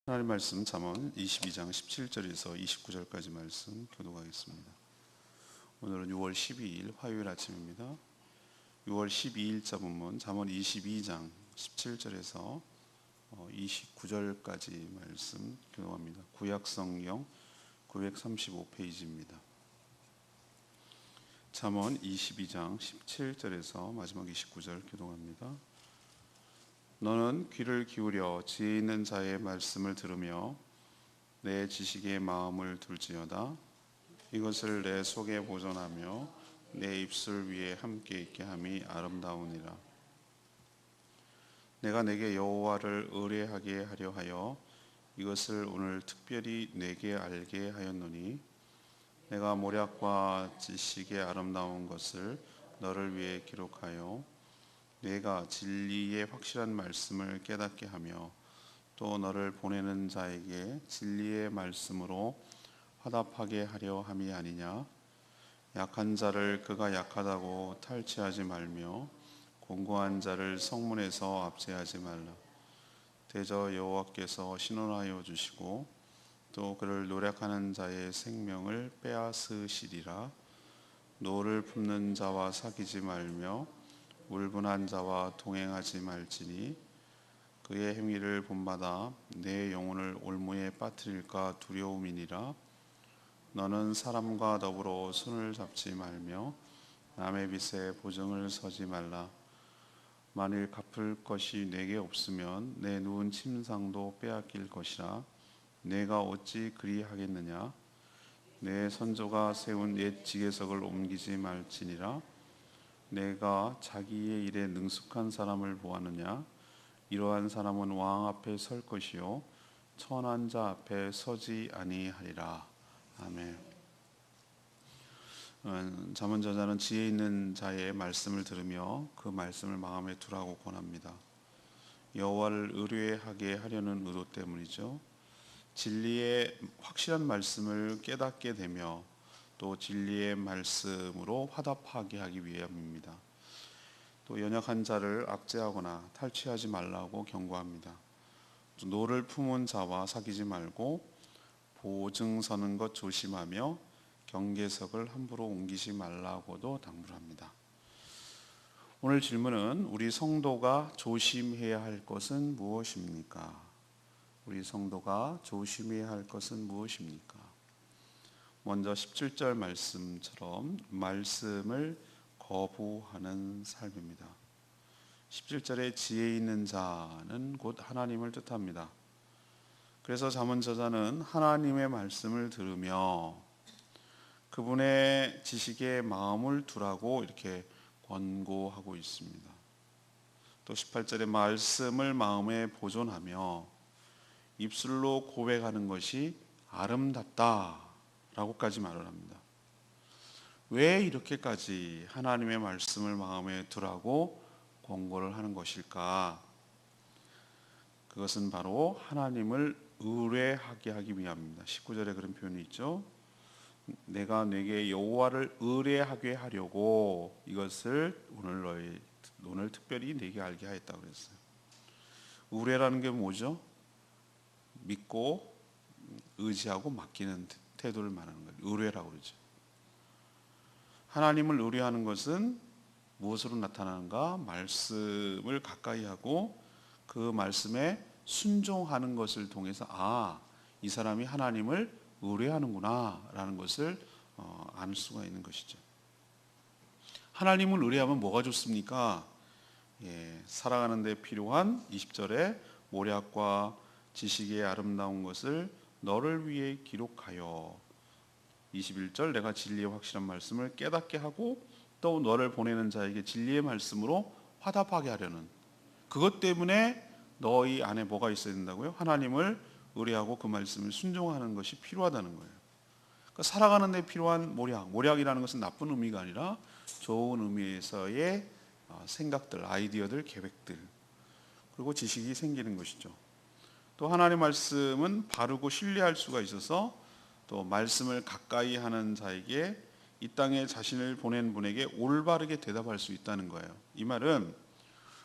하나님 말씀 잠언 22장 17절에서 29절까지 말씀 교독하겠습니다. 오늘은 6월 12일 화요일 아침입니다. 6월 12일자 본문 잠언 22장 17절에서 29절까지 말씀 교독합니다. 구약성경 935페이지입니다. 잠언 22장 17절에서 마지막 29절 교독합니다. 너는 귀를 기울여 지혜 있는 자의 말씀을 들으며 내 지식에 마음을 둘지어다. 이것을 내 속에 보존하며 내 입술 위에 함께 있게 함이 아름다우니라. 내가 내게 여호와를 의뢰하게 하려 하여 이것을 오늘 특별히 내게 알게 하였노니 내가 모략과 지식의 아름다운 것을 너를 위해 기록하여 내가 진리의 확실한 말씀을 깨닫게 하며 또 너를 보내는 자에게 진리의 말씀으로 화답하게 하려 함이 아니냐. 약한 자를 그가 약하다고 탈취하지 말며 공고한 자를 성문에서 압제하지 말라. 대저 여호와께서 신원하여 주시고 또 그를 노력하는 자의 생명을 빼앗으시리라. 노를 품는 자와 사귀지 말며 울분한 자와 동행하지 말지니 그의 행위를 본받아 내 영혼을 올무에 빠뜨릴까 두려움이니라. 너는 사람과 더불어 손을 잡지 말며 남의 빚에 보증을 서지 말라. 만일 갚을 것이 내게 없으면 내 누운 침상도 빼앗길 것이라. 내가 어찌 그리하겠느냐. 내 선조가 세운 옛 지계석을 옮기지 말지니라. 내가 자기의 일에 능숙한 사람을 보았느냐. 이러한 사람은 왕 앞에 설 것이요 천한 자 앞에 서지 아니하리라. 아멘. 잠언 저자는 지혜 있는 자의 말씀을 들으며 그 말씀을 마음에 두라고 권합니다. 여호와를 의뢰하게 하려는 의도 때문이죠. 진리의 확실한 말씀을 깨닫게 되며 또 진리의 말씀으로 화답하게 하기 위함입니다. 또 연약한 자를 압제하거나 탈취하지 말라고 경고합니다. 또 노를 품은 자와 사귀지 말고 보증 서는 것 조심하며 경계석을 함부로 옮기지 말라고도 당부를 합니다. 오늘 질문은 우리 성도가 조심해야 할 것은 무엇입니까? 우리 성도가 조심해야 할 것은 무엇입니까? 먼저 17절 말씀처럼 말씀을 거부하는 삶입니다. 17절에 지혜 있는 자는 곧 하나님을 뜻합니다. 그래서 잠언 저자는 하나님의 말씀을 들으며 그분의 지식에 마음을 두라고 이렇게 권고하고 있습니다. 또 18절에 말씀을 마음에 보존하며 입술로 고백하는 것이 아름답다 라고까지 말을 합니다. 왜 이렇게까지 하나님의 말씀을 마음에 두라고 권고를 하는 것일까? 그것은 바로 하나님을 의뢰하게 하기 위함입니다. 19절에 그런 표현이 있죠. 내가 내게 여호와를 의뢰하게 하려고 이것을 오늘 특별히 내게 알게 하였다고 그랬어요. 의뢰라는 게 뭐죠? 믿고 의지하고 맡기는 태도를 말하는 거예요. 의뢰라고 그러죠. 하나님을 의뢰하는 것은 무엇으로 나타나는가? 말씀을 가까이 하고 그 말씀에 순종하는 것을 통해서 이 사람이 하나님을 의뢰하는구나 라는 것을 알 수가 있는 것이죠. 하나님을 의뢰하면 뭐가 좋습니까? 살아가는 데 필요한 20절에 모략과 지식의 아름다운 것을 너를 위해 기록하여 21절 내가 진리의 확실한 말씀을 깨닫게 하고 또 너를 보내는 자에게 진리의 말씀으로 화답하게 하려는 그것 때문에 너희 안에 뭐가 있어야 된다고요? 하나님을 의뢰하고 그 말씀을 순종하는 것이 필요하다는 거예요. 그러니까 살아가는 데 필요한 모략이라는 것은 나쁜 의미가 아니라 좋은 의미에서의 생각들, 아이디어들, 계획들 그리고 지식이 생기는 것이죠. 또 하나님의 말씀은 바르고 신뢰할 수가 있어서 또 말씀을 가까이 하는 자에게 이 땅에 자신을 보낸 분에게 올바르게 대답할 수 있다는 거예요. 이 말은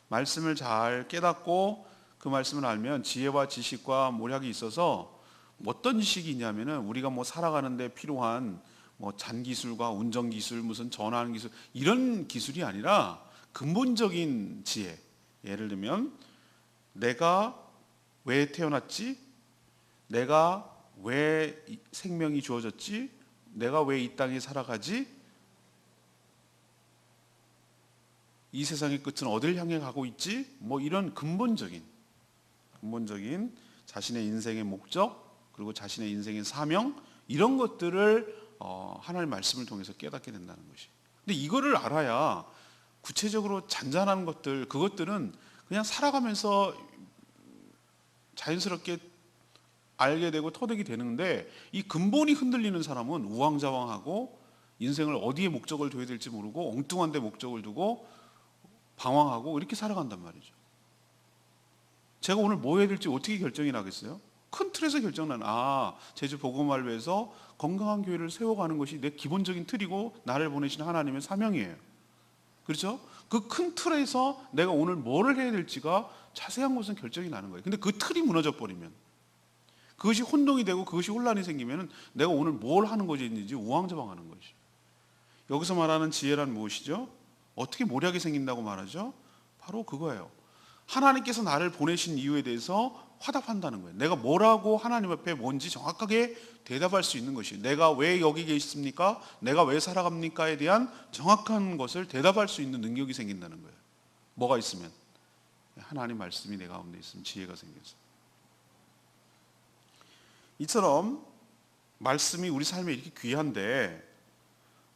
말씀을 잘 깨닫고 그 말씀을 알면 지혜와 지식과 모략이 있어서 어떤 지식이 있냐면은 우리가 뭐 살아가는데 필요한 뭐 잔기술과 운전기술, 무슨 전화하는 기술 이런 기술이 아니라 근본적인 지혜. 예를 들면 내가 왜 태어났지? 내가 왜 생명이 주어졌지? 내가 왜 이 땅에 살아가지? 이 세상의 끝은 어딜 향해 가고 있지? 뭐 이런 근본적인 자신의 인생의 목적 그리고 자신의 인생의 사명 이런 것들을 하나님의 말씀을 통해서 깨닫게 된다는 것이. 근데 이거를 알아야 구체적으로 잔잔한 것들 그것들은 그냥 살아가면서 자연스럽게 알게 되고 터득이 되는데 이 근본이 흔들리는 사람은 우왕좌왕하고 인생을 어디에 목적을 둬야 될지 모르고 엉뚱한 데 목적을 두고 방황하고 이렇게 살아간단 말이죠. 제가 오늘 뭐 해야 될지 어떻게 결정이 나겠어요? 큰 틀에서 결정나는 제주 복음화를 서 건강한 교회를 세워가는 것이 내 기본적인 틀이고 나를 보내신 하나님의 사명이에요. 그렇죠? 그 큰 틀에서 내가 오늘 뭐를 해야 될지가 자세한 것은 결정이 나는 거예요. 근데 그 틀이 무너져 버리면 그것이 혼동이 되고 그것이 혼란이 생기면 내가 오늘 뭘 하는 것이 있는지 우왕좌왕하는 것이죠. 여기서 말하는 지혜란 무엇이죠? 어떻게 모략이 생긴다고 말하죠? 바로 그거예요. 하나님께서 나를 보내신 이유에 대해서 화답한다는 거예요. 내가 뭐라고 하나님 앞에 뭔지 정확하게 대답할 수 있는 것이 내가 왜 여기 계십니까? 내가 왜 살아갑니까?에 대한 정확한 것을 대답할 수 있는 능력이 생긴다는 거예요. 뭐가 있으면? 하나님 말씀이 내 가운데 있으면 지혜가 생겨서. 이처럼 말씀이 우리 삶에 이렇게 귀한데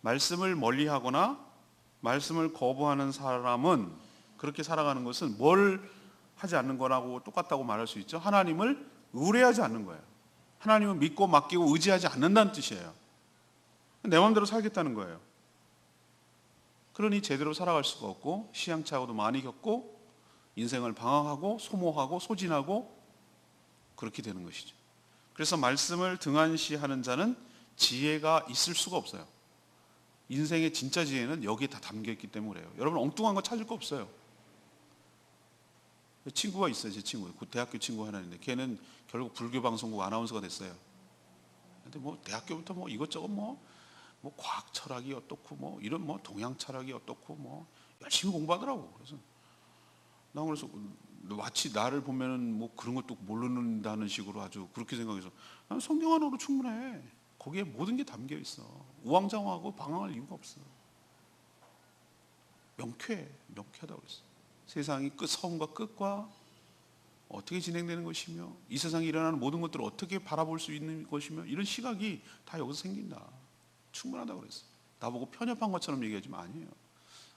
말씀을 멀리하거나 말씀을 거부하는 사람은 그렇게 살아가는 것은 뭘 하지 않는 거라고 똑같다고 말할 수 있죠. 하나님을 의뢰하지 않는 거예요. 하나님을 믿고 맡기고 의지하지 않는다는 뜻이에요. 내 마음대로 살겠다는 거예요. 그러니 제대로 살아갈 수가 없고 시행착오도 많이 겪고 인생을 방황하고 소모하고 소진하고 그렇게 되는 것이죠. 그래서 말씀을 등한시하는 자는 지혜가 있을 수가 없어요. 인생의 진짜 지혜는 여기에 다 담겨있기 때문에 그래요. 여러분 엉뚱한 거 찾을 거 없어요. 친구가 있어요. 제 친구, 그 대학교 친구 하나 있는데 걔는 결국 불교 방송국 아나운서가 됐어요. 근데 뭐 대학교부터 뭐 이것저것 뭐 과학 철학이 어떻고 뭐 이런 뭐 동양 철학이 어떻고 뭐 열심히 공부하더라고. 그래서 마치 나를 보면은 뭐 그런 것도 모르는다는 식으로 아주 그렇게 생각해서 나는 성경 하나로 충분해. 거기에 모든 게 담겨 있어. 우왕좌왕하고 방황할 이유가 없어. 명쾌하다고 그랬어. 세상이 처음과 끝과 어떻게 진행되는 것이며 이 세상에 일어나는 모든 것들을 어떻게 바라볼 수 있는 것이며 이런 시각이 다 여기서 생긴다. 충분하다고 그랬어. 나보고 편협한 것처럼 얘기하지만 아니에요.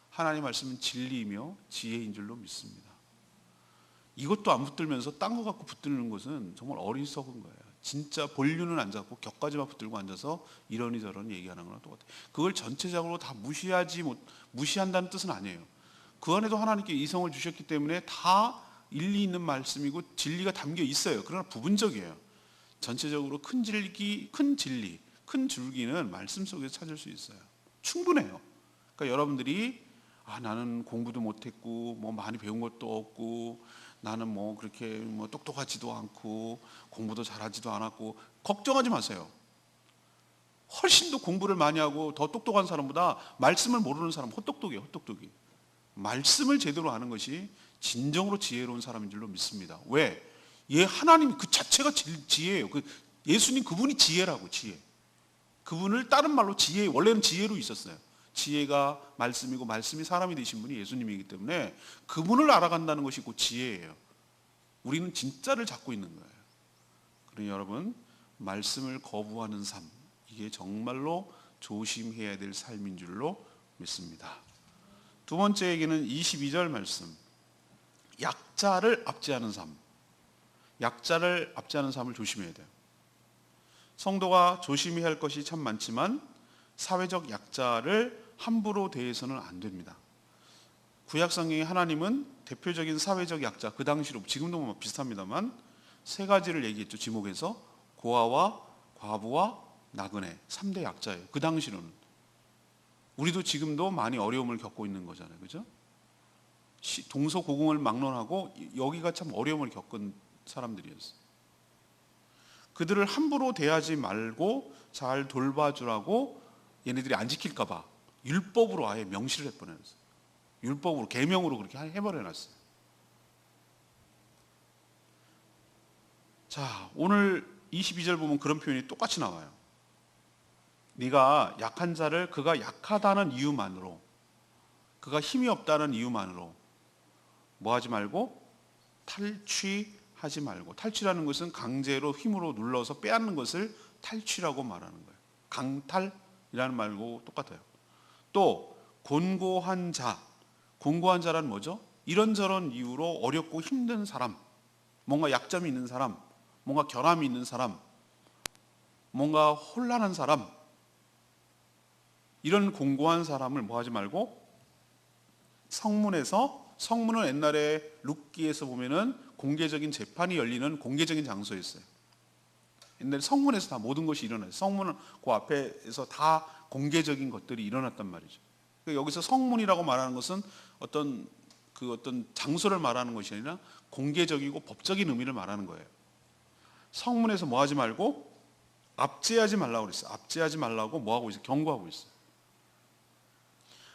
하나님 말씀은 진리이며 지혜인 줄로 믿습니다. 이것도 안 붙들면서 딴 거 갖고 붙드는 것은 정말 어리석은 거예요. 진짜 본류는 안 잡고 격가지만 붙들고 앉아서 이러니 저러니 얘기하는 거랑 똑같아요. 그걸 전체적으로 다 무시한다는 뜻은 아니에요. 그 안에도 하나님께 이성을 주셨기 때문에 다 일리 있는 말씀이고 진리가 담겨 있어요. 그러나 부분적이에요. 전체적으로 큰 진리, 큰 줄기는 말씀 속에서 찾을 수 있어요. 충분해요. 그러니까 여러분들이 나는 공부도 못했고 뭐 많이 배운 것도 없고 나는 뭐 그렇게 뭐 똑똑하지도 않고 공부도 잘하지도 않았고 걱정하지 마세요. 훨씬 더 공부를 많이 하고 더 똑똑한 사람보다 말씀을 모르는 사람 헛똑똑이에요. 헛똑똑이. 말씀을 제대로 아는 것이 진정으로 지혜로운 사람인 줄로 믿습니다. 왜? 하나님 그 자체가 지혜예요. 예수님 그분이 지혜라고 지혜. 그분을 다른 말로 지혜, 원래는 지혜로 있었어요. 지혜가 말씀이고 말씀이 사람이 되신 분이 예수님이기 때문에 그분을 알아간다는 것이 곧 지혜예요. 우리는 진짜를 잡고 있는 거예요. 그러니 여러분 말씀을 거부하는 삶 이게 정말로 조심해야 될 삶인 줄로 믿습니다. 두 번째 얘기는 22절 말씀. 약자를 압제하는 삶. 약자를 압제하는 삶을 조심해야 돼요. 성도가 조심해야 할 것이 참 많지만 사회적 약자를 함부로 대해서는 안 됩니다. 구약성경에 하나님은 대표적인 사회적 약자, 그 당시로 지금도 뭐 비슷합니다만 세 가지를 얘기했죠. 지목에서 고아와 과부와 나그네 3대 약자예요. 그 당시로는. 우리도 지금도 많이 어려움을 겪고 있는 거잖아요. 그죠? 동서고금을 막론하고 여기가 참 어려움을 겪은 사람들이었어요. 그들을 함부로 대하지 말고 잘 돌봐주라고 얘네들이 안 지킬까 봐 율법으로 아예 명시를 해버려놨어요. 율법으로, 계명으로 그렇게 해버려놨어요. 자, 오늘 22절 보면 그런 표현이 똑같이 나와요. 네가 약한 자를 그가 약하다는 이유만으로, 그가 힘이 없다는 이유만으로 뭐 하지 말고? 탈취하지 말고. 탈취라는 것은 강제로 힘으로 눌러서 빼앗는 것을 탈취라고 말하는 거예요. 강탈이라는 말고 똑같아요. 또 곤고한 자, 곤고한 자란 뭐죠? 이런저런 이유로 어렵고 힘든 사람, 뭔가 약점이 있는 사람, 뭔가 결함이 있는 사람, 뭔가 혼란한 사람, 이런 공고한 사람을 뭐 하지 말고? 성문은 옛날에 룻기에서 보면은 공개적인 재판이 열리는 공개적인 장소였어요. 옛날에 성문에서 다 모든 것이 일어나요. 성문은 그 앞에서 다 공개적인 것들이 일어났단 말이죠. 그러니까 여기서 성문이라고 말하는 것은 어떤 장소를 말하는 것이 아니라 공개적이고 법적인 의미를 말하는 거예요. 성문에서 뭐 하지 말고? 압제하지 말라고 그랬어요. 압제하지 말라고 뭐 하고 있어요? 경고하고 있어요.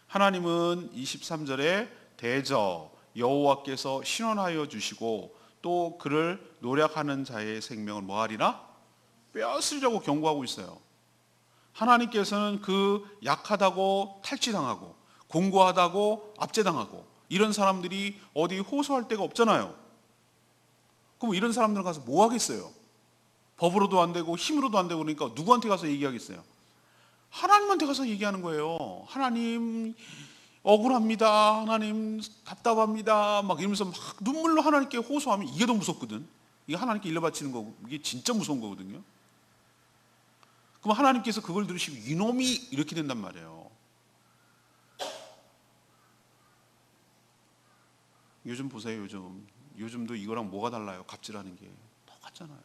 하나님은 23절에 대저 여호와께서 신원하여 주시고 또 그를 노력하는 자의 생명을 뭐 하리라? 빼앗으려고 경고하고 있어요. 하나님께서는 그 약하다고 탈취당하고 공고하다고 압제당하고 이런 사람들이 어디 호소할 데가 없잖아요. 그럼 이런 사람들 가서 뭐 하겠어요? 법으로도 안 되고 힘으로도 안 되고 그러니까 누구한테 가서 얘기하겠어요? 하나님한테 가서 얘기하는 거예요. 하나님 억울합니다. 하나님 답답합니다. 막 이러면서 막 눈물로 하나님께 호소하면 이게 더 무섭거든. 이게 하나님께 일러 바치는 거고 이게 진짜 무서운 거거든요. 그럼 하나님께서 그걸 들으시고 이놈이 이렇게 된단 말이에요. 요즘 보세요. 요즘도 이거랑 뭐가 달라요? 갑질하는 게 똑같잖아요.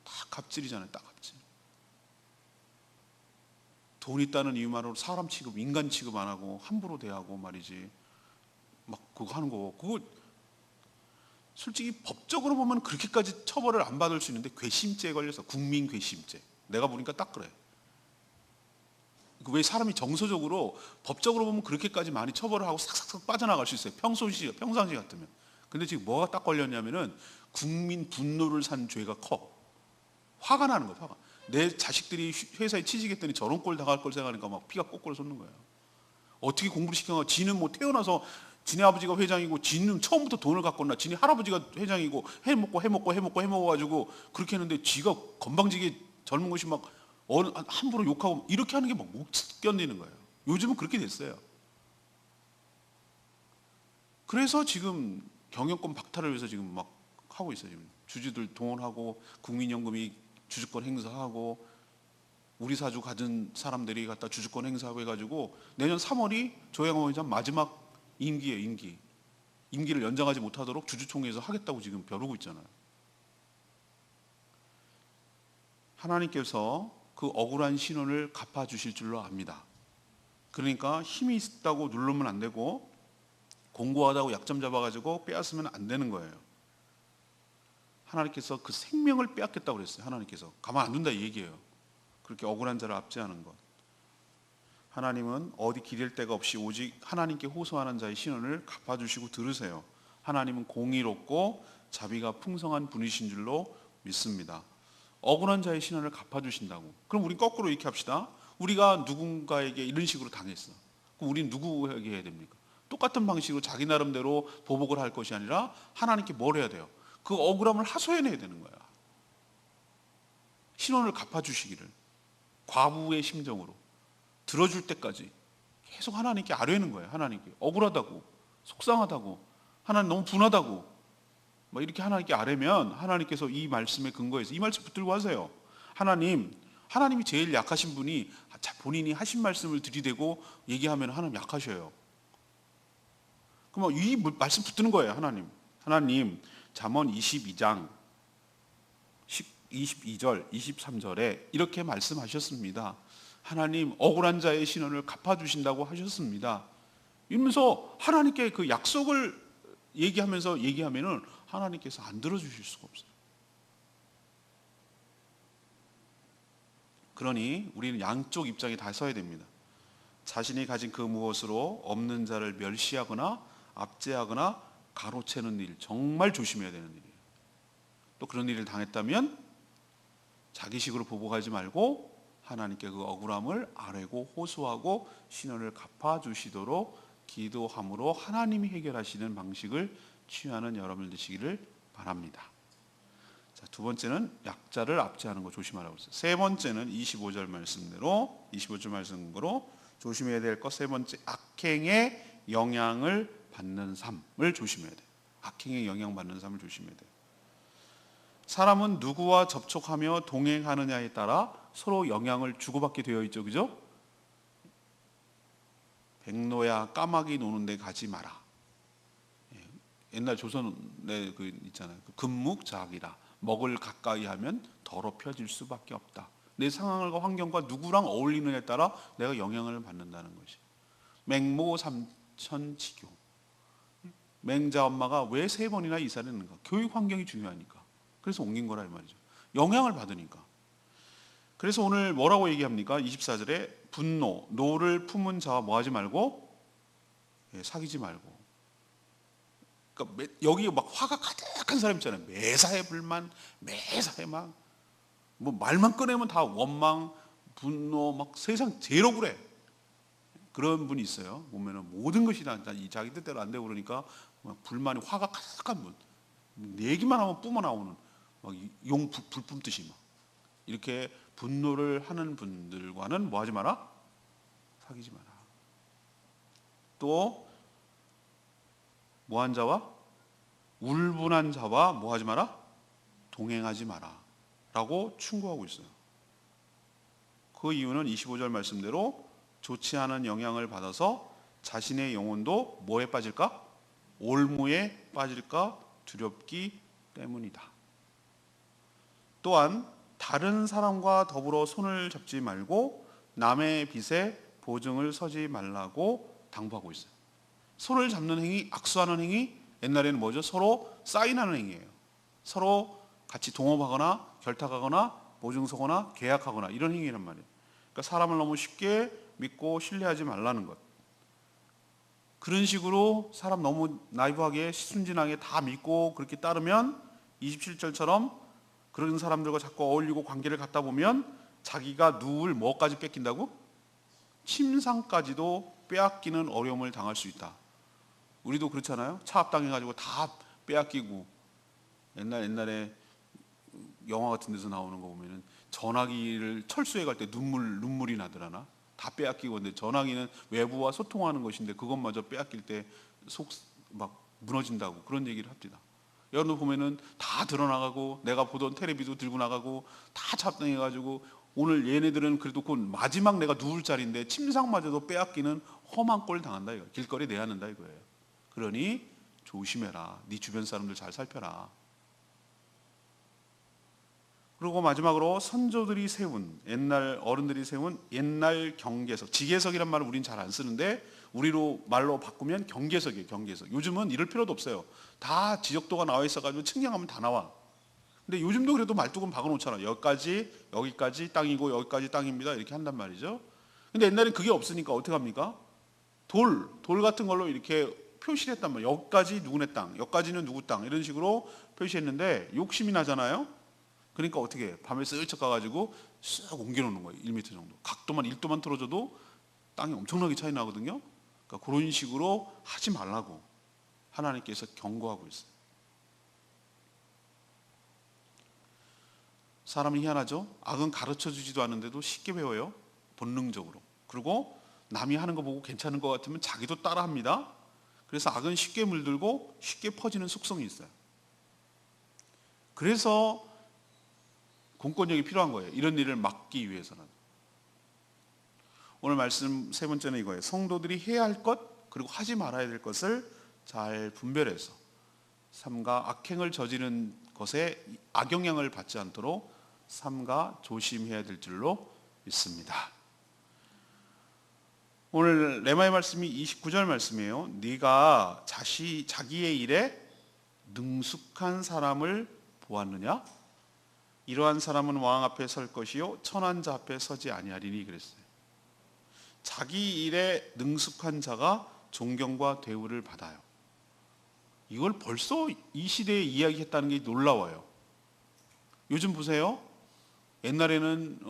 다 갑질이잖아요. 딱 갑질. 돈 있다는 이유만으로 사람 취급, 인간 취급 안 하고 함부로 대하고 말이지. 막 그거 하는 거. 그거 솔직히 법적으로 보면 그렇게까지 처벌을 안 받을 수 있는데 괘씸죄에 걸려서 국민 괘씸죄. 내가 보니까 딱 그래. 왜 사람이 정서적으로 법적으로 보면 그렇게까지 많이 처벌을 하고 싹싹싹 빠져나갈 수 있어요. 평상시 같으면. 근데 지금 뭐가 딱 걸렸냐면은 국민 분노를 산 죄가 커. 화가 나는 거야. 화가. 내 자식들이 회사에 취직했더니 저런 꼴 당할 걸 생각하니까 막 피가 꼬꼬로 솟는 거예요. 어떻게 공부를 시켜가? 지는 뭐 태어나서 지네 아버지가 회장이고 지는 처음부터 돈을 갖고 나 지네 할아버지가 회장이고 해먹어가지고 그렇게 했는데 지가 건방지게 젊은 것이 막 함부로 욕하고 이렇게 하는 게 막 못 견디는 거예요. 요즘은 그렇게 됐어요. 그래서 지금 경영권 박탈을 위해서 지금 막 하고 있어요. 지금 주주들 동원하고 국민연금이 주주권 행사하고 우리 사주 가진 사람들이 갖다 주주권 행사하고 해가지고 내년 3월이 조양호 회장 마지막 임기예요. 임기를 연장하지 못하도록 주주총회에서 하겠다고 지금 벼르고 있잖아요. 하나님께서 그 억울한 신원을 갚아주실 줄로 압니다. 그러니까 힘이 있다고 누르면 안 되고 공고하다고 약점 잡아가지고 빼앗으면 안 되는 거예요. 하나님께서 그 생명을 빼앗겠다고 그랬어요. 하나님께서 가만 안 둔다 이 얘기예요. 그렇게 억울한 자를 압제하는 것. 하나님은 어디 기댈 데가 없이 오직 하나님께 호소하는 자의 신원을 갚아주시고 들으세요. 하나님은 공의롭고 자비가 풍성한 분이신 줄로 믿습니다. 억울한 자의 신원을 갚아주신다고. 그럼 우리 거꾸로 이렇게 합시다. 우리가 누군가에게 이런 식으로 당했어. 그럼 우리는 누구에게 해야 됩니까? 똑같은 방식으로 자기 나름대로 보복을 할 것이 아니라 하나님께 뭘 해야 돼요? 그 억울함을 하소연해야 되는 거야. 신원을 갚아주시기를 과부의 심정으로 들어줄 때까지 계속 하나님께 아뢰는 거예요. 하나님께 억울하다고 속상하다고 하나님 너무 분하다고 막 이렇게 하나님께 아뢰면 하나님께서 이 말씀에 근거해서 이 말씀 붙들고 하세요. 하나님이 제일 약하신 분이 본인이 하신 말씀을 들이대고 얘기하면 하나님 약하셔요. 그럼 이 말씀 붙드는 거예요. 하나님 잠언 22장 22절 23절에 이렇게 말씀하셨습니다. 하나님 억울한 자의 신원을 갚아주신다고 하셨습니다. 이러면서 하나님께 그 약속을 얘기하면은 하나님께서 안 들어주실 수가 없어요. 그러니 우리는 양쪽 입장에 다 서야 됩니다. 자신이 가진 그 무엇으로 없는 자를 멸시하거나 압제하거나 가로채는 일, 정말 조심해야 되는 일이에요. 또 그런 일을 당했다면 자기식으로 보복하지 말고 하나님께 그 억울함을 아뢰고 호소하고 신원을 갚아주시도록 기도함으로 하나님이 해결하시는 방식을 취하는 여러분들 되시기를 바랍니다. 자, 두 번째는 약자를 압제하는 거 조심하라고 했어요. 세 번째는 25절 말씀대로 조심해야 될 것, 세 번째, 악행의 영향을 받는 삶을 조심해야 돼요. 악행의 영향받는 삶을 조심해야 돼요. 사람은 누구와 접촉하며 동행하느냐에 따라 서로 영향을 주고받게 되어 있죠. 그죠? 백로야 까마귀 노는데 가지 마라. 옛날 조선에 그 있잖아요. 금묵자학이라. 먹을 가까이 하면 더럽혀질 수밖에 없다. 내 상황과 환경과 누구랑 어울리느냐에 따라 내가 영향을 받는다는 것이. 맹모 삼천지교. 맹자 엄마가 왜 3번이나 이사를 했는가? 교육 환경이 중요하니까. 그래서 옮긴 거라 이 말이죠. 영향을 받으니까. 그래서 오늘 뭐라고 얘기합니까? 24절에 분노, 노를 품은 자와 뭐 하지 말고? 사귀지 말고. 그러니까 여기 막 화가 가득한 사람 있잖아요. 매사에 불만, 매사에 막 뭐 말만 꺼내면 다 원망, 분노, 막 세상 제일 억울해. 그런 분이 있어요. 보면은 모든 것이 다 자기 뜻대로 안 되고 그러니까 막 불만이 화가 가득한 분. 얘기만 하면 뿜어 나오는 막 용 불 뿜듯이 막 이렇게 분노를 하는 분들과는 뭐 하지 마라? 사귀지 마라. 또 뭐한 자와 울분한 자와 뭐 하지 마라? 동행하지 마라 라고 충고하고 있어요. 그 이유는 25절 말씀대로 좋지 않은 영향을 받아서 자신의 영혼도 뭐에 빠질까? 올무에 빠질까 두렵기 때문이다. 또한 다른 사람과 더불어 손을 잡지 말고 남의 빚에 보증을 서지 말라고 당부하고 있어요. 손을 잡는 행위, 악수하는 행위, 옛날에는 뭐죠? 서로 사인하는 행위예요. 서로 같이 동업하거나 결탁하거나 보증 서거나 계약하거나 이런 행위란 말이에요. 그러니까 사람을 너무 쉽게 믿고 신뢰하지 말라는 것. 그런 식으로 사람 너무 나이브하게 순진하게 다 믿고 그렇게 따르면 27절처럼 그런 사람들과 자꾸 어울리고 관계를 갖다 보면 자기가 누울 뭐까지 뺏긴다고? 침상까지도 빼앗기는 어려움을 당할 수 있다. 우리도 그렇잖아요. 차압당해가지고 다 빼앗기고 옛날에 영화 같은 데서 나오는 거 보면은 전화기를 철수해 갈 때 눈물이 나더라나 다 빼앗기고. 근데 전화기는 외부와 소통하는 것인데 그것마저 빼앗길 때 속 막 무너진다고 그런 얘기를 합니다. 여러분 보면은 다 드러나가고 내가 보던 텔레비도 들고 나가고 다 차압당해가지고 오늘 얘네들은 그래도 곧 마지막 내가 누울 자리인데 침상마저도 빼앗기는 험한 꼴 당한다 이거. 길거리 내야 한다 이거예요. 그러니 조심해라. 네 주변 사람들 잘 살펴라. 그리고 마지막으로 선조들이 세운 옛날 어른들이 세운 옛날 경계석, 지계석이란 말을 우리는 잘 안 쓰는데 우리로 말로 바꾸면 경계석이에요. 경계석. 요즘은 이럴 필요도 없어요. 다 지적도가 나와 있어가지고 측량하면 다 나와. 근데 요즘도 그래도 말뚝은 박아놓잖아. 여기까지 땅이고 여기까지 땅입니다. 이렇게 한단 말이죠. 근데 옛날엔 그게 없으니까 어떻게 합니까? 돌 같은 걸로 이렇게 표시를 했단 말이에요. 여기까지 누구네 땅, 여기까지는 누구 땅 이런 식으로 표시했는데 욕심이 나잖아요. 그러니까 어떻게 해? 밤에 슬쩍 가가지고 쓱 옮겨놓는 거예요. 1m 정도. 각도만 1도만 틀어줘도 땅이 엄청나게 차이 나거든요. 그러니까 그런 식으로 하지 말라고 하나님께서 경고하고 있어요. 사람이 희한하죠? 악은 가르쳐주지도 않는데도 쉽게 배워요. 본능적으로. 그리고 남이 하는 거 보고 괜찮은 것 같으면 자기도 따라합니다. 그래서 악은 쉽게 물들고 쉽게 퍼지는 속성이 있어요. 그래서 공권력이 필요한 거예요. 이런 일을 막기 위해서는. 오늘 말씀 세 번째는 이거예요. 성도들이 해야 할 것 그리고 하지 말아야 될 것을 잘 분별해서 삼가 악행을 저지른 것에 악영향을 받지 않도록 삼가 조심해야 될 줄로 믿습니다. 오늘 레마의 말씀이 29절 말씀이에요. 네가 자기의 일에 능숙한 사람을 보았느냐? 이러한 사람은 왕 앞에 설 것이요 천한 자 앞에 서지 아니하리니 그랬어요. 자기 일에 능숙한 자가 존경과 대우를 받아요. 이걸 벌써 이 시대에 이야기했다는 게 놀라워요. 요즘 보세요. 옛날에는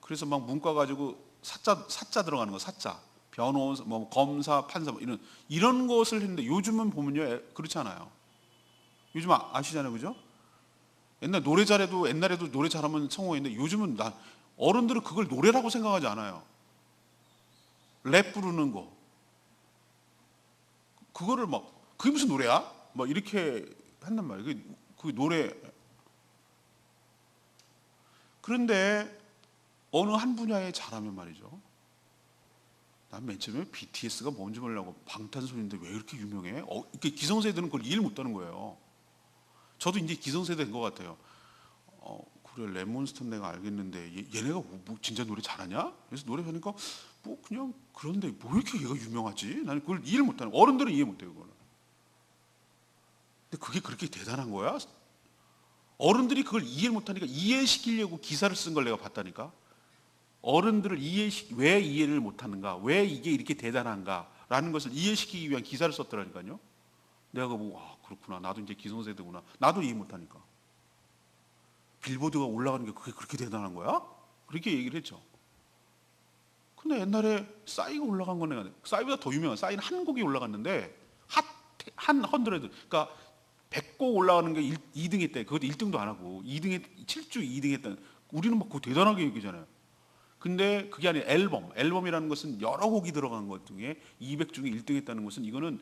그래서 막 문과 가지고 사자 들어가는 거, 사자, 변호사, 뭐 검사, 판사 뭐 이런 것을 했는데 요즘은 보면요 그렇지 않아요. 요즘 아시잖아요, 그죠? 옛날에도 노래 잘하면 성공했는데 요즘은 어른들은 그걸 노래라고 생각하지 않아요. 랩 부르는 거, 그거를 막 그게 무슨 노래야? 막 이렇게 한단 말이에요. 그 노래. 그런데 어느 한 분야에 잘하면 말이죠. 난 맨 처음에 BTS가 뭔지 모르려고 방탄소년인데 왜 이렇게 유명해? 이렇게 기성세대는 그걸 이해를 못하는 거예요. 저도 이제 기성세대 된 것 같아요. 그래 레몬스턴 내가 알겠는데 얘네가 뭐 진짜 노래 잘하냐? 그래서 노래 하니까 뭐 그냥 그런데 뭐 이렇게 얘가 유명하지? 나는 그걸 이해를 못하는 거예요. 어른들은 이해 못해요 그거는. 근데 그게 그렇게 대단한 거야? 어른들이 그걸 이해를 못하니까 이해시키려고 기사를 쓴 걸 내가 봤다니까. 어른들을 왜 이해를 못하는가? 왜 이게 이렇게 대단한가? 라는 것을 이해시키기 위한 기사를 썼더라니까요. 내가 보고 그렇구나. 나도 이제 기성세대구나. 나도 이해 못하니까. 빌보드가 올라가는 게 그게 그렇게 대단한 거야? 그렇게 얘기를 했죠. 근데 옛날에 싸이가 올라간 건 내가 싸이보다 더 유명한 싸이는 한 곡이 올라갔는데 한 헌드레드 그러니까 100곡 올라가는 게 2등 했대. 그것도 1등도 안 하고 7주 2등 했다는. 우리는 막 그거 대단하게 얘기잖아요. 근데 그게 아니라 앨범이라는 것은 여러 곡이 들어간 것 중에 200 중에 1등 했다는 것은 이거는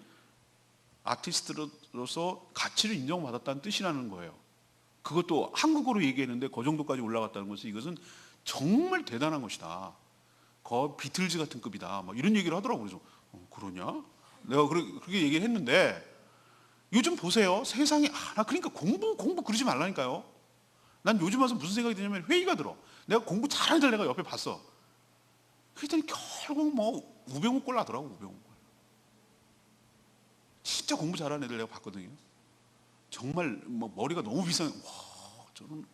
아티스트로서 가치를 인정받았다는 뜻이라는 거예요. 그것도 한국어로 얘기했는데 그 정도까지 올라갔다는 것은 이것은 정말 대단한 것이다. 비틀즈 같은 급이다. 막 이런 얘기를 하더라고요. 그래서 그러냐? 내가 그렇게 얘기를 했는데 요즘 보세요. 세상에 나 그러니까 공부 그러지 말라니까요. 난 요즘 와서 무슨 생각이 드냐면 회의가 들어. 내가 공부 잘하는 애들 내가 옆에 봤어. 그랬더니 결국 뭐 우병우 꼴 나더라고. 우병우 꼴. 진짜 공부 잘하는 애들 내가 봤거든요. 정말 뭐 머리가 너무 비싼 저는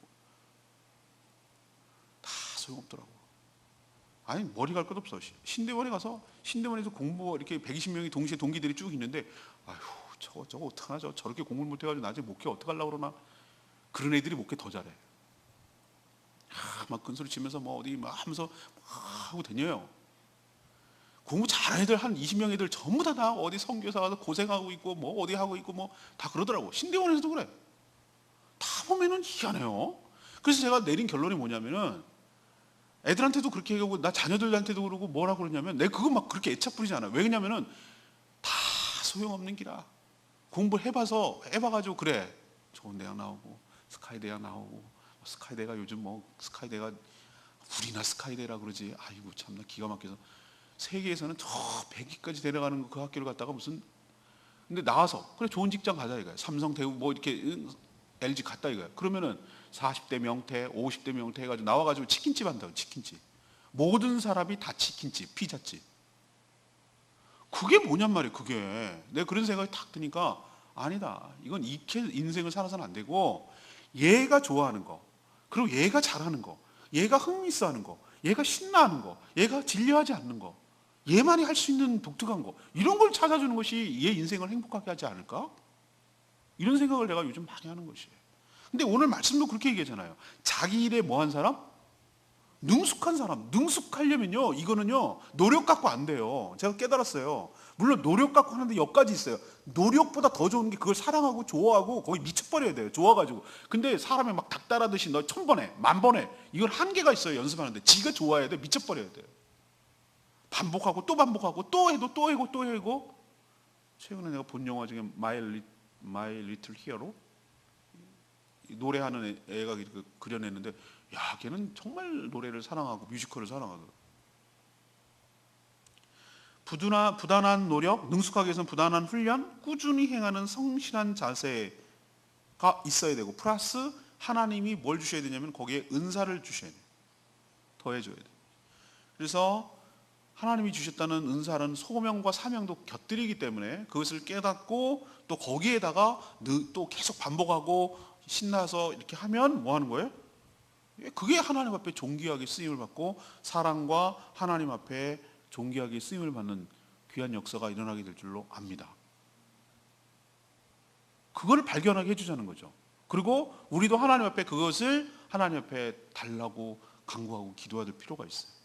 다 소용없더라고. 아니 머리 갈 것 없어. 신대원에서 공부 이렇게 120명이 동시에 동기들이 쭉 있는데 아휴 저거 어떡하나 저렇게 공부를 못해가지고 나중에 목회 어떡하려고 그러나. 그런 애들이 목회 더 잘해. 막 큰소리 치면서 뭐 어디 막 하면서 막 하고 다녀요. 공부 잘하는 애들 한 20명 애들 전부 다 어디 선교사 가서 고생하고 있고 뭐 어디 하고 있고 뭐 다 그러더라고. 신대원에서도 그래. 다 보면은 희한해요. 그래서 제가 내린 결론이 뭐냐면은 애들한테도 그렇게 얘기하고 나 자녀들한테도 그러고 뭐라고 그러냐면 내가 그거 막 그렇게 애착 부리지 않아요. 왜 그러냐면은 다 소용없는 기라. 공부를 해봐가지고 그래 좋은 대학 나오고 스카이 대학 나오고 스카이대가 요즘 뭐 스카이대가 우리나 스카이대라 그러지. 아이고 참나 기가 막혀서 세계에서는 저 100위까지 데려가는 그 학교를 갔다가 무슨 근데 나와서 그래 좋은 직장 가자 이거야. 삼성 대우 뭐 이렇게 LG 갔다 이거야. 그러면은 40대 명퇴 50대 명퇴 해가지고 나와가지고 치킨집 한다고. 치킨집 모든 사람이 다 치킨집 피자집. 그게 뭐냔 말이에요. 그게 내가 그런 생각이 탁 드니까 아니다. 이건 이렇게 인생을 살아서는 안 되고 얘가 좋아하는 거 그리고 얘가 잘하는 거 얘가 흥미있어하는 거 얘가 신나하는 거 얘가 질려하지 않는 거 얘만이 할 수 있는 독특한 거 이런 걸 찾아주는 것이 얘 인생을 행복하게 하지 않을까? 이런 생각을 내가 요즘 많이 하는 것이에요. 근데 오늘 말씀도 그렇게 얘기하잖아요. 자기 일에 뭐한 사람? 능숙한 사람. 능숙하려면요 이거는요 노력 갖고 안 돼요. 제가 깨달았어요. 물론 노력 갖고 하는데 여기까지 있어요. 노력보다 더 좋은 게 그걸 사랑하고 좋아하고 거기 미쳐버려야 돼요. 좋아가지고. 근데 사람이 막 닭다라듯이 너 1000번에 10,000번에 이건 한계가 있어요. 연습하는데 지가 좋아해야 돼. 미쳐버려야 돼요. 반복하고 또 반복하고 또 해도 또 해고 또 해고. 최근에 내가 본 영화 중에 마이 리틀 히어로 노래하는 애가 이렇게 그려냈는데 야 걔는 정말 노래를 사랑하고 뮤지컬을 사랑하더라고요. 부단한 노력, 능숙하기 위해서는 부단한 훈련, 꾸준히 행하는 성실한 자세가 있어야 되고 플러스 하나님이 뭘 주셔야 되냐면 거기에 은사를 주셔야 돼요. 더해줘야 돼요. 그래서 하나님이 주셨다는 은사는 소명과 사명도 곁들이기 때문에 그것을 깨닫고 또 거기에다가 또 계속 반복하고 신나서 이렇게 하면 뭐 하는 거예요? 그게 하나님 앞에 존귀하게 쓰임을 받고 사랑과 하나님 앞에 존귀하게 쓰임을 받는 귀한 역사가 일어나게 될 줄로 압니다. 그걸 발견하게 해주자는 거죠. 그리고 우리도 하나님 앞에 그것을 하나님 앞에 달라고 간구하고 기도해야 될 필요가 있어요.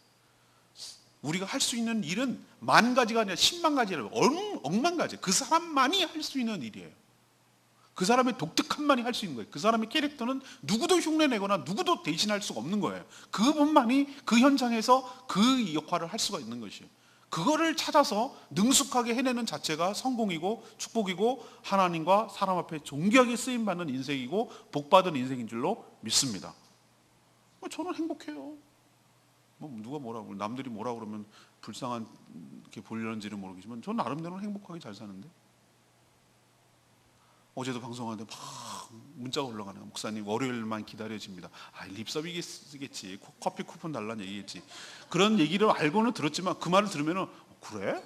우리가 할 수 있는 일은 만 가지가 아니라 10만 가지를 억만 가지, 그 사람만이 할 수 있는 일이에요. 그 사람의 독특함만이 할 수 있는 거예요. 그 사람의 캐릭터는 누구도 흉내내거나 누구도 대신할 수가 없는 거예요. 그분만이 그 현장에서 그 역할을 할 수가 있는 것이에요. 그거를 찾아서 능숙하게 해내는 자체가 성공이고 축복이고 하나님과 사람 앞에 존귀하게 쓰임받는 인생이고 복받은 인생인 줄로 믿습니다. 저는 행복해요. 누가 뭐라고, 남들이 뭐라고 그러면 불쌍하게 보려는지는 모르겠지만 저는 나름대로 행복하게 잘 사는데. 어제도 방송하는데 막 문자가 올라가네요. 목사님 월요일만 기다려집니다. 립서비스겠지, 커피 쿠폰 달라는 얘기겠지. 그런 얘기를 알고는 들었지만 그 말을 들으면 그래?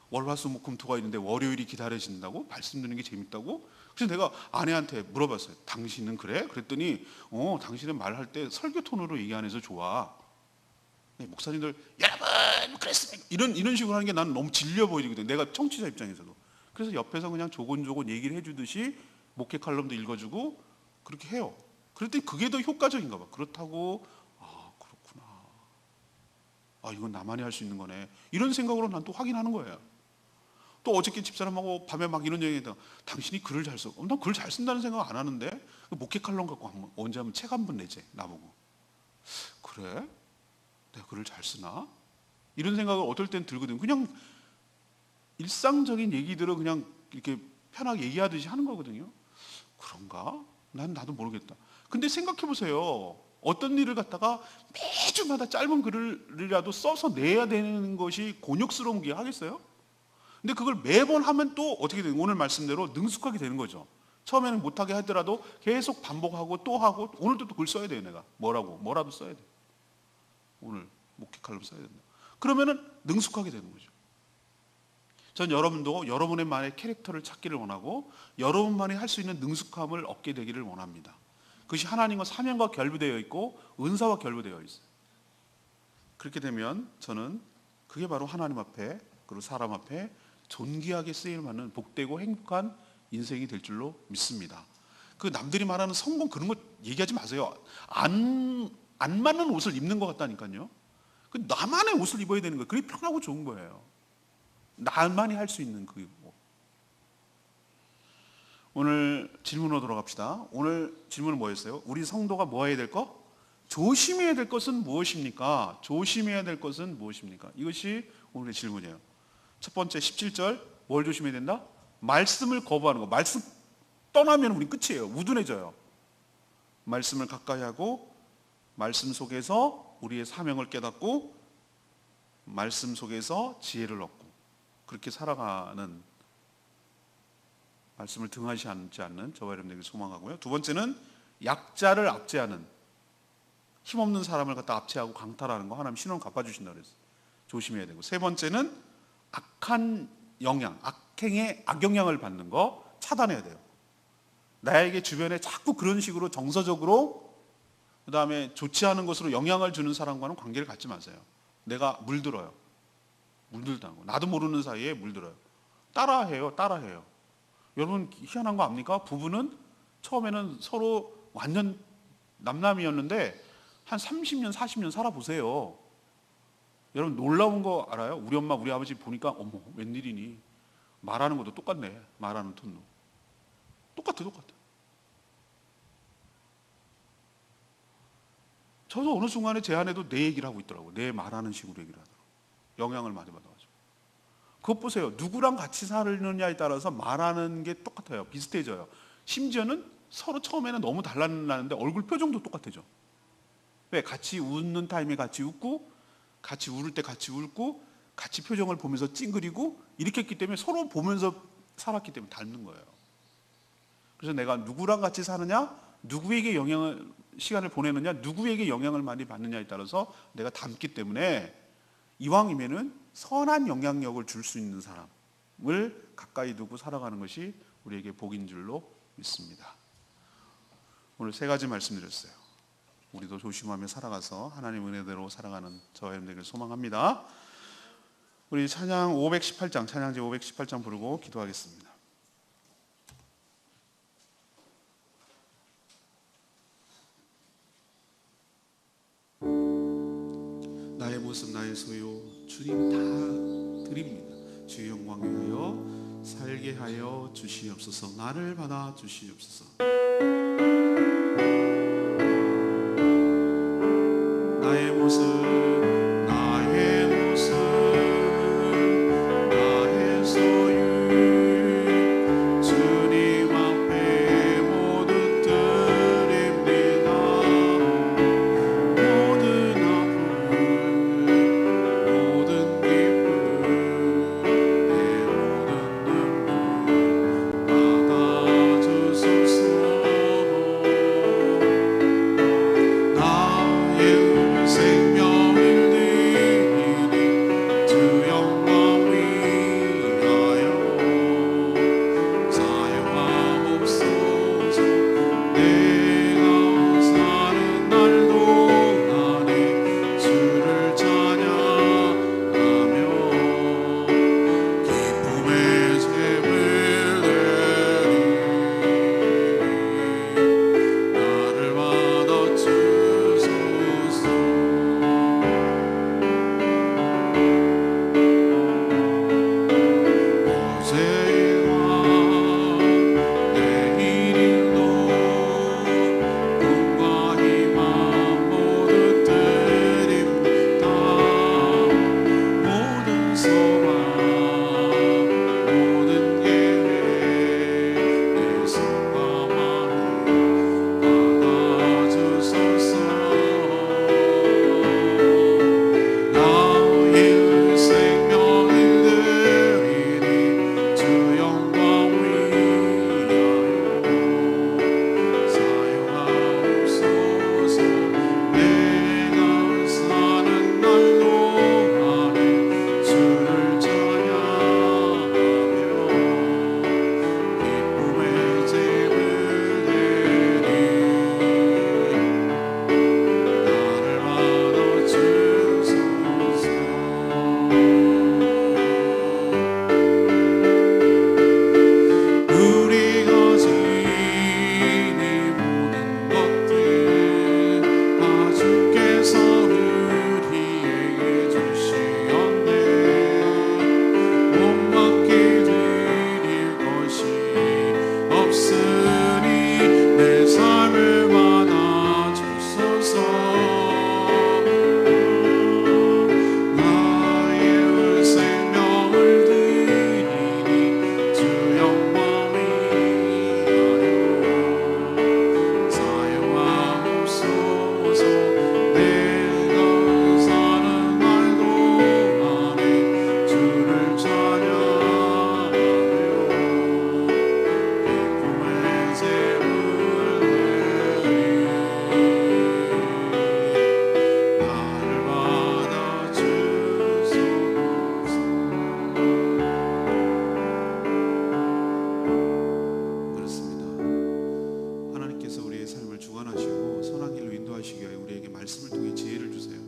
월화수목금토가 있는데 월요일이 기다려진다고? 말씀드리는 게 재밌다고? 그래서 내가 아내한테 물어봤어요. 당신은 그래? 그랬더니 당신은 말할 때 설교 톤으로 얘기 안 해서 좋아. 목사님들 여러분 그랬습니까? 이런 식으로 하는 게 나는 너무 질려 보이거든. 내가 청취자 입장에서도. 그래서 옆에서 그냥 조곤조곤 얘기를 해주듯이 목회 칼럼도 읽어주고 그렇게 해요. 그랬더니 그게 더 효과적인가 봐. 그렇다고 그렇구나. 이건 나만이 할 수 있는 거네. 이런 생각으로 난 또 확인하는 거예요. 또 어저께 집사람하고 밤에 막 이런 얘기했다. 당신이 글을 잘 써. 난 글 잘 쓴다는 생각 안 하는데 목회 칼럼 갖고 언제 하면 책 한 번 내재 나보고. 그래? 내가 글을 잘 쓰나? 이런 생각을 어떨 땐 들거든. 그냥 일상적인 얘기들을 그냥 이렇게 편하게 얘기하듯이 하는 거거든요. 그런가? 나도 모르겠다. 근데 생각해 보세요. 어떤 일을 갖다가 매주마다 짧은 글이라도 써서 내야 되는 것이 곤욕스러운 게 하겠어요? 근데 그걸 매번 하면 또 어떻게 되는, 오늘 말씀대로 능숙하게 되는 거죠. 처음에는 못하게 하더라도 계속 반복하고 또 하고, 오늘도 또 글 써야 돼요. 내가 뭐라도 써야 돼. 오늘 목회 칼럼 써야 된다. 그러면은 능숙하게 되는 거죠. 전 여러분도 여러분의만의 캐릭터를 찾기를 원하고 여러분만이 할 수 있는 능숙함을 얻게 되기를 원합니다. 그것이 하나님과 사명과 결부되어 있고 은사와 결부되어 있어요. 그렇게 되면 저는 그게 바로 하나님 앞에 그리고 사람 앞에 존귀하게 쓰임을 받는 복되고 행복한 인생이 될 줄로 믿습니다. 그 남들이 말하는 성공 그런 거 얘기하지 마세요. 안 맞는 옷을 입는 것 같다니까요. 그 나만의 옷을 입어야 되는 거예요. 그게 편하고 좋은 거예요. 나만이 할 수 있는 그. 오늘 질문으로 돌아갑시다. 오늘 질문은 뭐였어요? 우리 성도가 뭐 해야 될 것? 조심해야 될 것은 무엇입니까? 조심해야 될 것은 무엇입니까? 이것이 오늘의 질문이에요. 첫 번째 17절 뭘 조심해야 된다? 말씀을 거부하는 거. 말씀 떠나면 우리 끝이에요. 우둔해져요. 말씀을 가까이 하고 말씀 속에서 우리의 사명을 깨닫고 말씀 속에서 지혜를 얻고 그렇게 살아가는, 말씀을 등하지 않는 저와 여러분에게 소망하고요. 두 번째는 약자를 압제하는, 힘없는 사람을 갖다 압제하고 강탈하는 거 하나님 신원 갚아주신다고 그랬어요. 조심해야 되고, 세 번째는 악한 영향, 악행의 악영향을 받는 거 차단해야 돼요. 나에게 주변에 자꾸 그런 식으로 정서적으로 그 다음에 좋지 않은 것으로 영향을 주는 사람과는 관계를 갖지 마세요. 내가 물들어요. 물들다고 나도 모르는 사이에 물들어요. 따라해요. 여러분 희한한 거 압니까? 부부는 처음에는 서로 완전 남남이었는데 한 30년 40년 살아보세요. 여러분 놀라운 거 알아요? 우리 엄마 우리 아버지 보니까 어머 웬일이니, 말하는 것도 똑같네. 말하는 톤도 똑같아. 저도 어느 순간에 제 아내도 내 얘기를 하고 있더라고요. 내 말하는 식으로 얘기를 하더라고요. 영향을 많이 받아가지고. 그것 보세요. 누구랑 같이 사느냐에 따라서 말하는 게 똑같아요. 비슷해져요. 심지어는 서로 처음에는 너무 달라는데 얼굴 표정도 똑같아져. 왜? 같이 웃는 타임에 같이 웃고, 같이 울을 때 같이 울고, 같이 표정을 보면서 찡그리고 이렇게 했기 때문에 서로 보면서 살았기 때문에 닮는 거예요. 그래서 내가 누구랑 같이 사느냐, 누구에게 시간을 보내느냐, 누구에게 영향을 많이 받느냐에 따라서 내가 닮기 때문에 이왕이면은 선한 영향력을 줄 수 있는 사람을 가까이 두고 살아가는 것이 우리에게 복인 줄로 믿습니다. 오늘 세 가지 말씀드렸어요. 우리도 조심하며 살아가서 하나님 은혜대로 살아가는 저와 여러분들을 소망합니다. 우리 찬양 518장, 찬양지 518장 부르고 기도하겠습니다. 나의 모습 나의 소유 주님 다 드립니다. 주의 영광 위하여 살게 하여 주시옵소서. 나를 받아 주시옵소서. 나의 모습 나의 모습 나의 소유 주님 앞에 모두 드립니다. 모든 아픔 모든 기쁨 내 모든 눈물 받아주소서. 나의 생명을 드리니 주 영광 위하여 사용하옵소서. 내가 사는 날도 안에 주를 찬양하며 기쁨의 제물 드리니 나를 받아 주소서. 어제와 내일도 꿈과 희망 모두 드립니다. 모든 소망 모든 계획 내 손과 마음 받아주소서. 나의 생명을 드리니 주 영광 위하여 사용하옵소서. 내가 사는 날도 안에 주를 찬양하며 기쁨의 제물 드리니 나를 받아 주소서. 우리가 지닌 모든 것들 다 주께서 우리에게 주시었네. 못 받게 드릴 것이 없으니 내 삶을 받아 주소서. 나의 생명을 드리니 주 영광 위하여 사용하옵소서. 내가 사는 날도 안에 주를 찬양하며 기쁨의 제물 드리니 나를 받아 주소서. 그렇습니다. 하나님께서 우리의 삶을 주관하시고 선한 길로 인도하시기 위하여 우리에게 말씀을 통해 지혜를 주세요.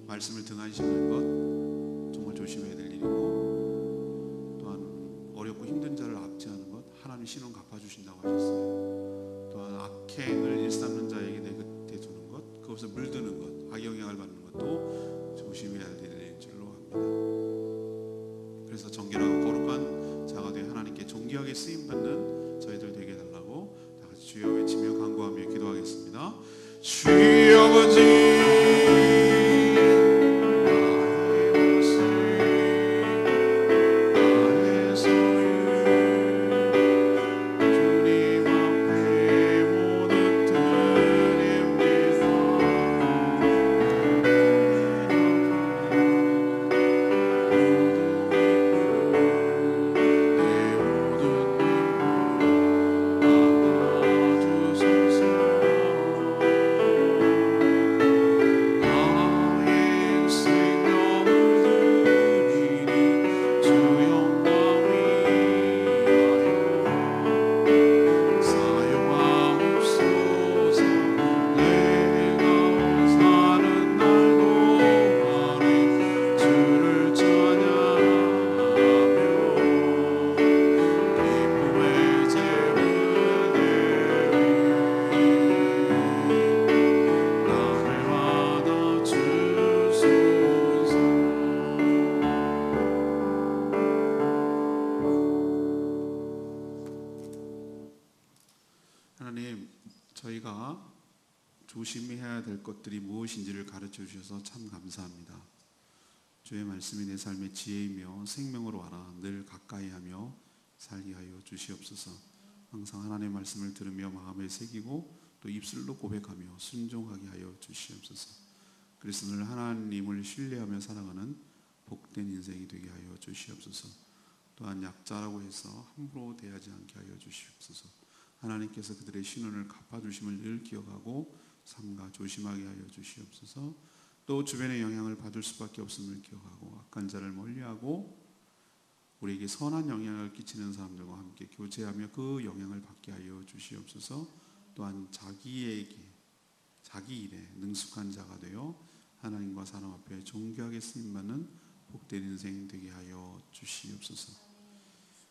말씀을 등한시하는 것 정말 조심해야 될 일이고, 또한 어렵고 힘든 자를 압제하는 것 하나님 신원 갚아주신다고 하셨어요. 또한 악행을 일삼는 자에게 내 곁에 두는 것, 그것을 물드는 것, 악영향을 받는 것도 조심해야 될 일인 줄로 압니다. 그래서 정결하고 거룩한 자가 되어 하나님께 존귀하게 쓰임받는 저희들 되게 해달라고 다 같이 주여 외치며 간구하며 기도하겠습니다. 주여 아버지 나의 모습 나의 소유 주님 앞에 모두 드립니다. 모든 조심해야 될 것들이 무엇인지를 가르쳐 주셔서 참 감사합니다. 주의 말씀이 내 삶의 지혜이며 생명으로 와라. 늘 가까이 하며 살게 하여 주시옵소서. 항상 하나님의 말씀을 들으며 마음에 새기고 또 입술로 고백하며 순종하게 하여 주시옵소서. 그래서 늘 하나님을 신뢰하며 살아가는 복된 인생이 되게 하여 주시옵소서. 또한 약자라고 해서 함부로 대하지 않게 하여 주시옵소서. 하나님께서 그들의 신원을 갚아주심을 늘 기억하고 삼가 조심하게 하여 주시옵소서. 또 주변의 영향을 받을 수밖에 없음을 기억하고 악한 자를 멀리하고 우리에게 선한 영향을 끼치는 사람들과 함께 교제하며 그 영향을 받게 하여 주시옵소서. 또한 자기 일에 능숙한 자가 되어 하나님과 사람 앞에 존귀하게 쓰임받는 복된 인생 되게 하여 주시옵소서.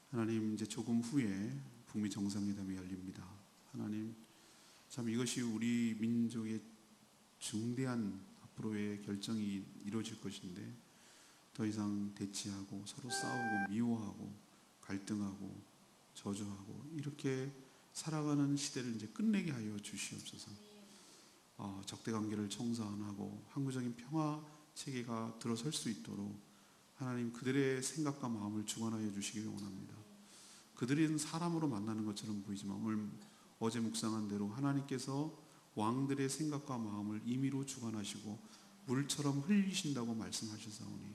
하나님, 이제 조금 후에 북미 정상회담이 열립니다. 하나님, 참 이것이 우리 민족의 중대한 앞으로의 결정이 이루어질 것인데 더 이상 대치하고 서로 싸우고 미워하고 갈등하고 저주하고 이렇게 살아가는 시대를 이제 끝내게 하여 주시옵소서. 적대 관계를 청산하고 항구적인 평화 체계가 들어설 수 있도록 하나님 그들의 생각과 마음을 주관하여 주시기 원합니다. 그들은 사람으로 만나는 것처럼 보이지만 오늘 어제 묵상한 대로 하나님께서 왕들의 생각과 마음을 임의로 주관하시고 물처럼 흘리신다고 말씀하셨사오니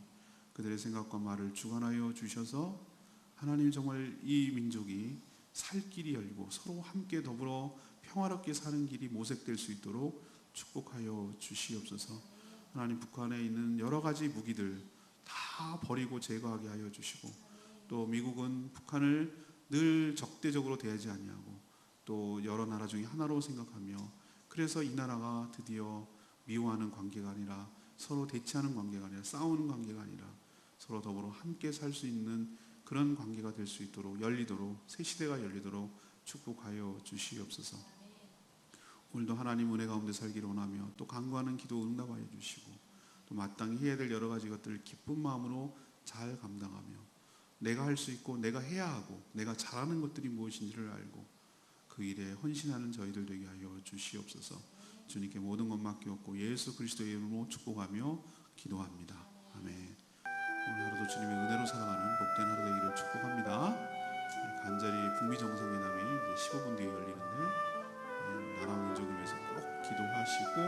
그들의 생각과 말을 주관하여 주셔서 하나님 정말 이 민족이 살 길이 열리고 서로 함께 더불어 평화롭게 사는 길이 모색될 수 있도록 축복하여 주시옵소서. 하나님, 북한에 있는 여러 가지 무기들 다 버리고 제거하게 하여 주시고 또 미국은 북한을 늘 적대적으로 대하지 아니하고 또 여러 나라 중에 하나로 생각하며 그래서 이 나라가 드디어 미워하는 관계가 아니라 서로 대치하는 관계가 아니라 싸우는 관계가 아니라 서로 더불어 함께 살 수 있는 그런 관계가 될 수 있도록 열리도록 새 시대가 열리도록 축복하여 주시옵소서. 오늘도 하나님 은혜 가운데 살기를 원하며 또 간구하는 기도 응답하여 주시고 또 마땅히 해야 될 여러 가지 것들을 기쁜 마음으로 잘 감당하며 내가 할 수 있고 내가 해야 하고 내가 잘하는 것들이 무엇인지를 알고 그 일에 헌신하는 저희들 되게 하여 주시옵소서. 주님께 모든 것 맡기옵고 예수 그리스도의 이름으로 축복하며 기도합니다. 아멘. 오늘 하루도 주님의 은혜로 살아가는 복된 하루 되기를 축복합니다. 간절히 북미 정상회담이 이제 15분 뒤에 열리는데 나라 민족을 위해서 꼭 기도하시고